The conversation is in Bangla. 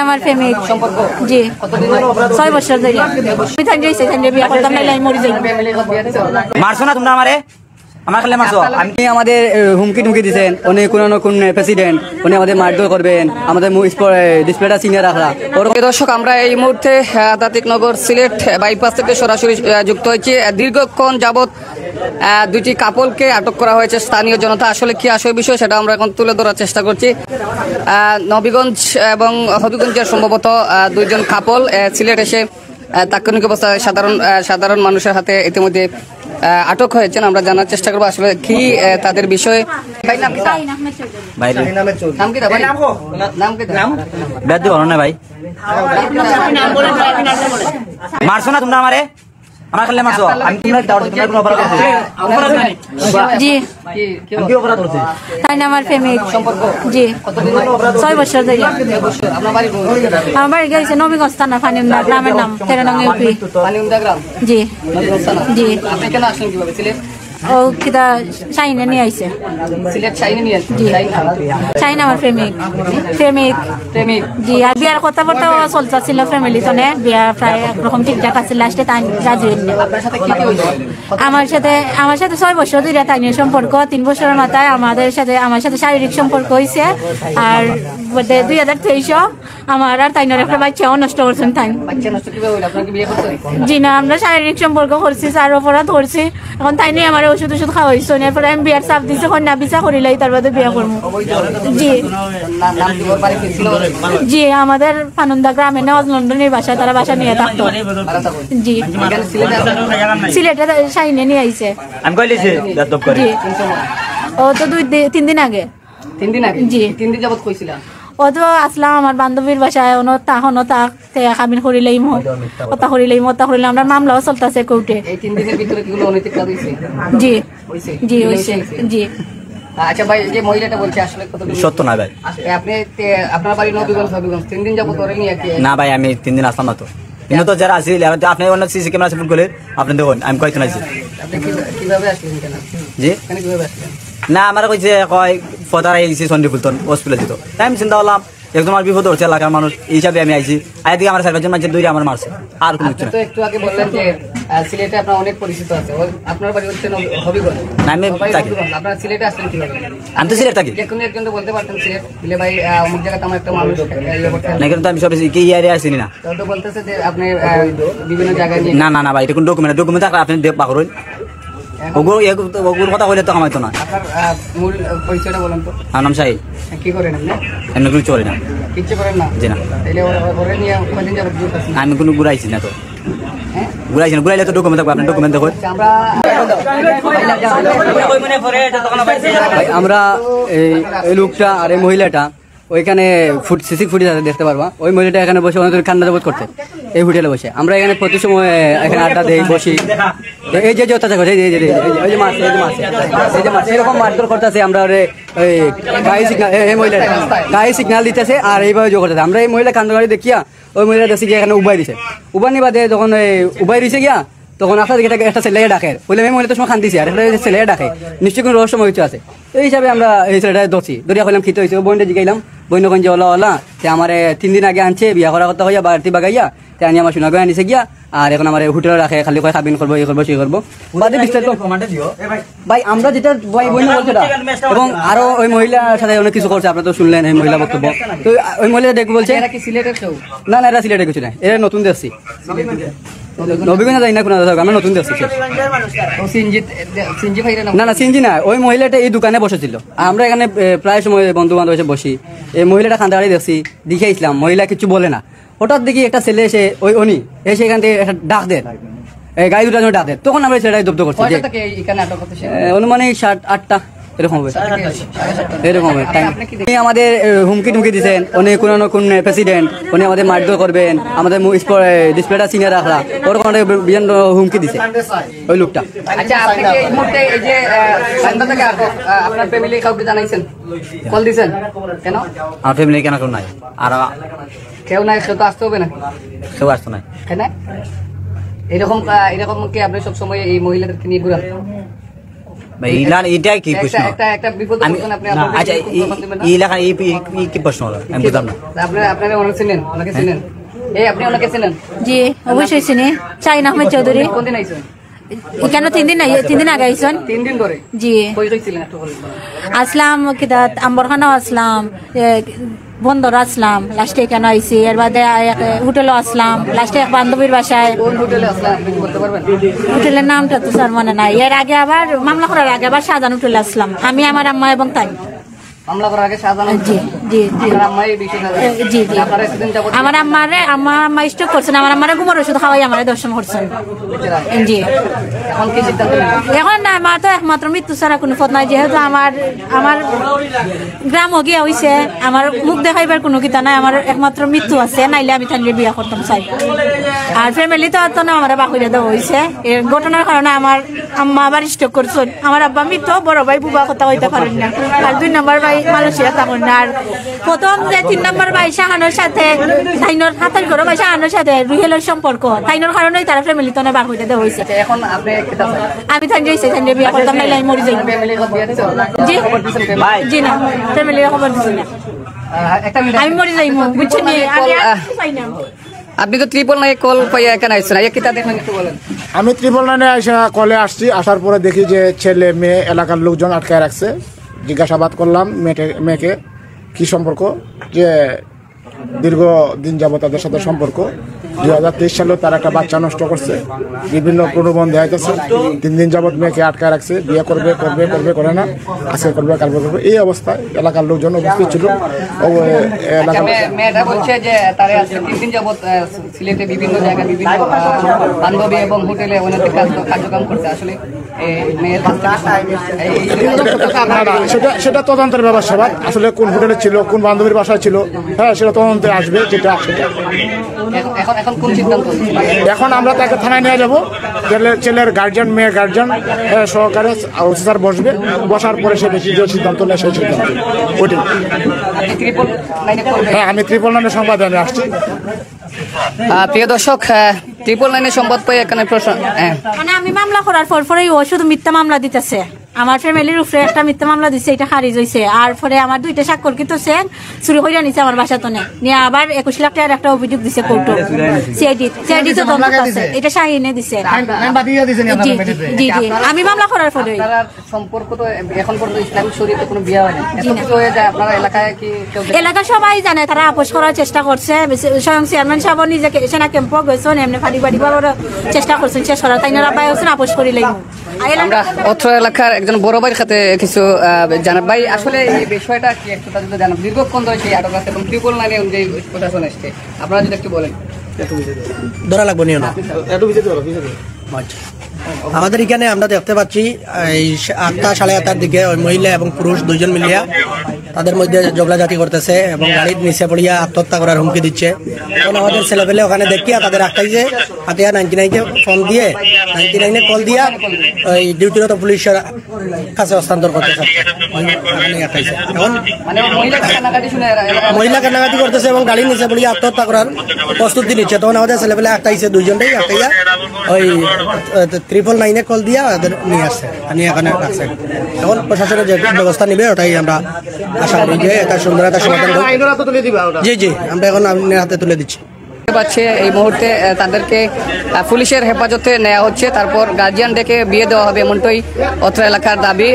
আমার ফ্যামিলি সম্পর্ক জি 6 বছর ধরে আমি থাকি যাইছে থাকি বিয়া করতাম না মরি যাই মারছো না তোমরা আমারে আমার খালি মারছো আপনি আমাদের হুমকি টুমকি দিয়েছেন উনি কোন প্রেসিডেন্ট উনি আমাদের মারধর করবেন আমাদের ডিসপ্লেটা সিনিয়র রাখা। দর্শক আমরা এই মুহূর্তে আতাতিকনগর সিলেট বাইপাস থেকে সরাসরি যুক্ত হয়েছি। দীর্ঘক্ষণ যাবৎ দুইটি কাপলকে আটক করা হয়েছে স্থানীয় জনতা। আসলে কি আসল বিষয় সেটা আমরা এখন তুলে ধরার চেষ্টা করছি। নবীগঞ্জ এবং হবিগঞ্জের সম্ভবত দুইজন কাপল সিলেট এসে তাৎক্ষণিক অবস্থায় সাধারণ মানুষের হাতে ইতিমধ্যে আটক হয়েছেন। আমরা জানার চেষ্টা করবো আসলে কি তাদের বিষয়ে। মারছো না তোমরা আমারে আমার খালি মারছো আমি জি তাই না আমার ফ্যামিলি সম্পর্ক জি 6 বছর ধরে আমার বাড়ি গেছে নবীগঞ্জ থানা ফানিমদা গ্রামের নাম 13 নং ইউপি ফানিমদা গ্রাম জি জি আপনি কেন আসলেন কিভাবে সিলেট? ও কিটা চাইনা নিয়ে আইছে সিলেট চাইনা নিয়ে আসছে চাইনা আমার প্রেমিক জি আর বিয়ার কথাবার্তা চলতেছিল ফ্যামিলি তো বিয়া প্রায় একরকম ঠিকঠাক আছে লাস্টে তাই রাজি হইনি। আপনার সাথে কি কি হইলো? আমার সাথে 6 বছর ধরে তাই নিয়ে সম্পর্ক। 3 বছরের মাথায় আমার সাথে শারীরিক সম্পর্ক হয়েছে। আর 2023 আমার আর তাই একটা বাচ্চাও নষ্ট করছেন তাই। জি না আমরা শারীরিক সম্পর্ক করছি চার অপরাধ করছি। এখন তাই নিয়ে আমার ওষুধ খাওয়াইছো এরপরে আমি বিয়ার চাপ দিচ্ছি কন্যা বিচা করিলাই তার বাদে বিয়া করবো। জি আমাদের ফানুন্দা গ্রামে নওয়াজ লন্ডনের বাসা তারা বাসা নিয়ে থাকতো। জি সিলেটে শাইনে নিয়ে আইছে জি ও তো 2-3 দিন আগে জি 3 দিন যাবত কইছিলা ও তো আসলাম আমার বান্ধবীর বাসায় কামিন করিলেই ওটা করিলে আমরা মামলাও চলতেছে কোর্টে। এই 3 দিনের ভিতরে কিগুলো অনৈতিক কাজ হইছে? জি হইছে জি। আচ্ছা ভাই যে মহিলাটা বলছে আসলে কত সত্য না ভাই? আপনি আপনার বাড়ি নবীগঞ্জ 3 দিন যাবত ধরে নিয়ে না ভাই আমি 3 দিন আসলাম না তো কিন্তু তো যারা আসিল আপনি অন্য সিসি ক্যামেরা সেট করলে আপনি দেখুন আমি কয়তো নাইছি। আপনি কিভাবে আসলেন কেন? জি কিভাবে আসলেন? না আমার কইছে কয় ফদার আইছি সন্ডিপুলতন হসপিটালে দিত তাই আমি চিন্তা করলাম একদম আমার বিপদ হচ্ছে এলাকার মানুষ এই হিসাবে আমি আইছি। আইদিকে আমার 4-5 জন মানুষ দৌড়ে আমার মারছে আর কোনো কিছু না। তো একটু আগে বললেন যে সিলেটে আপনার অনেক পরিচিত আছে, আপনার বাড়ি হচ্ছে হবিগঞ্জ। না আমি থাকি। আপনার সিলেটে আসলেন কিভাবে? আমি তো সিলেট থাকি। যেকোনো একজন তো বলতে পারতেন সিলেট দিলে ভাই অমুক জায়গাতে আমার একটা মানুষ না কিন্তু আমি সব কি এরিয়া আসিনি না তো বলতেছে যে আপনি বিভিন্ন জায়গায় নিয়ে না ভাই এটা কোন ডকুমেন্ট থাকলে আপনি দেখ পাকড়ুন ওগুর কথা কইলে তো কামাইতো না। আপনার মূল পরিচয়টা বলেন তো। আমার নাম শাহিদ। কি করেন আপনি? এমনি কিছু চলে না। কিচ্ছু করেন না? জি না। তাহলে ওরে নিয়ে কদিন যাবত গ্রুপ আছে? আমি কোনো ঘুরাইছি না তো। ঘুরাইছি না, ঘুরাইলে তো ডকুমেন্ট থাকবে, আপনার ডকুমেন্ট দেখুন। আমরা এই লোকটা আর এই মহিলাটা ওইখানে সিসি ফুটেজ আছে দেখতে পারবা। ওই মহিলাটা এখানে বসে অনেক কান্না জবত করতে এই হোটেলে বসে। আমরা এখানে প্রতি সময় এখানে আড্ডা দেই বসি। এই যে অত্যাচার করছে এই যে মাছ এরকম মারধর করতেছে। আমরা গায়ে সিগনাল এই মহিলাটা গায়ে সিগনাল দিতেছে আর এইভাবে জো করতেছে। আমরা এই মহিলা কান্দগাড়ি দেখিয়া ওই মহিলা দেখছি গিয়ে এখানে উবাই দিছে। উবানি বাদে যখন উবাই দিছে গিয়া তখন আপনার দিকে একটা ছেলে ডাকে বলে আমি মহিলা তো সময় খান্দিছি আর একটা ছেলে ডাকে নিশ্চয়ই কোনো রহস্যময় কিছু আছে। এই হিসাবে আমরা এই ছেলেটা ধরছি ধরিয়া কইলাম খিতে হয়েছে। বইনটা জিগাইলাম বইনগঞ্জে ওলা তে আমার 3 দিন আগে আনছে বিয়া করা কথা হইয়া বাড়তি বাগাইয়া তে আনি আমার সোনাগঞ্জ আনিছে গিয়া আর এখন আমার হোটেলে রাখে খালি কয় খাবিন করবো এই করবো সেই করবো বাদে বিস্তারিত ভাই আমরা যেটা বইন বলছে এবং আরো ওই মহিলার সাথে অনেক কিছু করছে। আপনারা তো শুনলেন এই মহিলা বক্তব্য। তো ওই মহিলা দেখে বলছে না এরা সিলেটের কিছু না, এরা নতুন দেখছি নবীগঞ্জ যাই না কোনো আমরা নতুন দেখছি। না সিনজি না, ওই মহিলাটা এই দোকানে বসেছিল। আমরা এখানে প্রায় সময় বন্ধু বান্ধব এসে বসি। এই মহিলাটা খান্দাড়ি দেখছি দেখিয়েছিলাম, মহিলা কিছু বলে না। হঠাৎ দেখি একটা ছেলে এসে ওই এসে এখান থেকে একটা ডাক দেন গাড়ি দুটার জন্য ডাক দেন। তখন আমরা ছেলেটাই জব্দ করছি অনুমানিক 7-8টা এরকম হবে আমাদের হুমকি টুমকি দিচ্ছেন উনি কোন প্রেসিডেন্ট উনি আমাদের মারধর করবেন আমাদের ডিসপ্লেটা সিনিয়র রাখা ওরকম বিভিন্ন হুমকি দিছে ওই লোকটা। আচ্ছা আপনি এই মুহূর্তে এই যে আপনার ফ্যামিলি কাউকে জানাইছেন কল দিছেন কেন? আমার ফ্যামিলি কেন কেউ নাই আর কেউ নাই, কেউ তো আসতে হবে না, কেউ আসতো নাই কেন এরকম কি আপনি সবসময় এই মহিলাদেরকে নিয়ে ঘুরান? ভাই এটাই কি প্রশ্ন একটা বিপদে আমি পড়ছেন আপনি না, আপনার আচ্ছা এই এলাকা এই কি প্রশ্ন হলো আমি বুঝলাম না আপনারা ওনাকে চিনেন আপনি ওনাকে চিনেন জি অবশ্যই চিনি শাহিন আহমেদ চৌধুরী কোন দিন আইছেন এখানে 3 দিন আগে আইসন 3 দিন ধরে জি কই ছিলেন একটু বলুন আসলাম কিদাত আম্বরখানা আসলাম বন্দর আসলাম লাস্টে এখানে আইসি এর বাদে হোটেলও আসলাম লাস্টে এক বান্ধবীর বাসায় কোন হোটেলে আসলেন আপনি বলতে পারবেন হোটেলের নামটা তো স্যার মনে নাই এর আগে আবার মামলা করার আগে আবার শাহজাহান হোটেলে আসলাম আমি আমার আম্মা এবং তাই মামলা করার আগে শাহজাহান জি জি জি আপনার আম্মা এই বিষয়টা জি জি আপনারা এতদিন যাবত আমার আম্মা স্ট্রোক করছেন আমার আম্মারে ঘুমের ওষুধ খাওয়াই আমার দর্শন করছেন জি এখন কি সিদ্ধান্ত নিলেন এখন না আমার তো একমাত্র মৃত্যু ছাড়া কোনো পথ নাই যেহেতু আমার গ্রাম গিয়া হইছে আমার মুখ দেখাইবার কোনো কিতা নাই আমার একমাত্র মৃত্যু আছে নাইলে আমি তাহলে বিয়া করতাম চাই আর ফ্যামিলি তো না আমার বাকুরে দেওয়া হয়েছে এই ঘটনার কারণে আমার আম্মা আবার স্ট্রোক করছেন আমার আব্বা মৃত্যু বড় ভাই বুবা কথা হইতে পারেন না আর 2 নম্বর ভাই মালয়েশিয়া থাকুন না আর প্রথম যে 3 নম্বর ভাই শাহানোর সাথে তাইনোর হাতার করো ভাই শাহানোর সাথে রুহেলের সম্পর্ক তাইনোর কারণেই তারা ফ্যামিলি তো না বার হইতে দেওয়া হয়েছে এখন আপনি কি চাচ্ছেন আমি তাই যাইছি তাই বিয়া করতাম নাইলে আমি মরে যাই ফ্যামিলি কত বিয়ে দিছেন জি জি না ফ্যামিলি খবর দিছি না একটা মিনিট আমি মরে যাই বুঝছেন আমি আর পাই না আপনি তো 999 কল পাইয়া এখানে আইছেন এই কিতা দেখেন একটু বলেন আমি 999 আইসা কলে আসছি আসার পরে দেখি যে ছেলে মেয়ে এলাকার লোকজন আটকায় রাখছে জিজ্ঞাসাবাদ করলাম মেয়েকে কি সম্পর্ক যে দীর্ঘদিন যাবত তাদের সাথে সম্পর্ক 2023 সালে তার একটা বাচ্চা নষ্ট করছে বিভিন্ন প্রলোভন দেখাইতেছে 3 দিন যাবত মেয়েকে আটকায় রাখছে বিয়ে করবে করে না আজকে করবে কালকে করবে এই অবস্থায় এলাকার লোকজন উপস্থিত ছিল এলাকার মেয়েটা বলছে যে তারে আজকে 3 দিন যাবত সিলেটে বিভিন্ন জায়গায় বিভিন্ন বান্ধবী এবং হোটেলে অনেক কার্যক্রম করতে আসলে মেয়ের সেটা তদন্তের ব্যবস্থা আসলে কোন হোটেলে ছিল কোন বান্ধবীর বাসায় ছিল হ্যাঁ সেটা তদন্তে আসবে যেটা এখন কোন সিদ্ধান্ত এখন আমরা তাকে থানায় নিয়ে যাবো ছেলের গার্জিয়ান মেয়ের গার্জিয়ান সহকারে অফিসার বসবে বসার পরে সে বেশি যে সিদ্ধান্ত নেয় সেই সিদ্ধান্ত ওইটাই হ্যাঁ আমি 999 সংবাদ আমি আসছি প্রিয় দর্শক 999 সংবাদ পাই এখানে প্রশ্ন মানে আমি মামলা করার পরেই ও শুধু মিথ্যা মামলা দিতেছে আমার ফ্যামিলির উপরে একটা মিথ্যা মামলা দিচ্ছে এটা খারিজ হয়েছে আর পরে আমার 2টা স্বাক্ষর কিন্তু চুরি হইয়া নিছে আমার বাসা তো নিয়ে আবার 21 লাখ টাকার একটা অভিযোগ দিছে কোর্টে সিআইডি তো দণ্ড আছে এটা শাহিনে দিছে জি জি জি আমি মামলা করার পরে সম্পর্ক তো এখন পর্যন্ত ইসলামিক শরীয়তে কোনো বিয়ে হয়নি এত কিছু হয়ে যায় আপনারা এলাকায় কি এলাকা সবাই জানে তারা আপোষ করার চেষ্টা করছে স্বয়ং চেয়ারম্যান সাহেব নিজে সেনা ক্যাম্প গেছেন এমনি ফাড়ি চেষ্টা করছেন শেষ করার তাই না রাবাই হোসেন আপোষ করিলেই আমরা অত্র এলাকার একজন বড় ভাইয়ের সাথে কিছু জানাব ভাই আসলে এই বিষয়টা কি একটু তাদের জানাব দীর্ঘক্ষণ ধরে সেই আটক আছে এবং 999 অনুযায়ী প্রশাসন আসছে আপনারা যদি একটু বলেন ধরা লাগবো নিও না আমাদের এখানে আমরা দেখতে পাচ্ছি এই 8টা সাড়ে 8টার দিকে ওই মহিলা এবং পুরুষ 2 জন মিলিয়া তাদের মধ্যে ঝগড়াঝাটি করতেছে এবং গাড়ির নিচে পড়িয়া আত্মহত্যা করার হুমকি দিচ্ছে এখন আমাদের ছেলেপেলে ওখানে দেখিয়া তাদের আটকাইছে হাতিয়া 99-কে ফোন দিয়ে 99-এ কল দিয়া ওই ডিউটিরত পুলিশের কাছে হস্তান্তর করতেছে এখন মহিলা কান্নাকাটি করতেছে এবং গাড়ির নিচে পড়িয়া আত্মহত্যা করার প্রস্তুতি নিচ্ছে তখন আমাদের ছেলেপেলে আটকাইছে 2 জনটাই আটকাইয়া ওই 999-এ কল দিয়া ওদের নিয়ে আসছে নিয়ে এখানে রাখছে এখন প্রশাসনের যে ব্যবস্থা নিবে ওটাই আমরা আশা করি যে এটা সুন্দর একটা সমাধান জি জি আমরা এখন আপনার হাতে তুলে দিচ্ছি পাচ্ছে এই মুহূর্তে তাদেরকে পুলিশের হেফাজতে নেওয়া হচ্ছে তারপর গার্জিয়ান ডেকে বিয়ে দেওয়া হবে এমনটাই অত্র এলাকার দাবি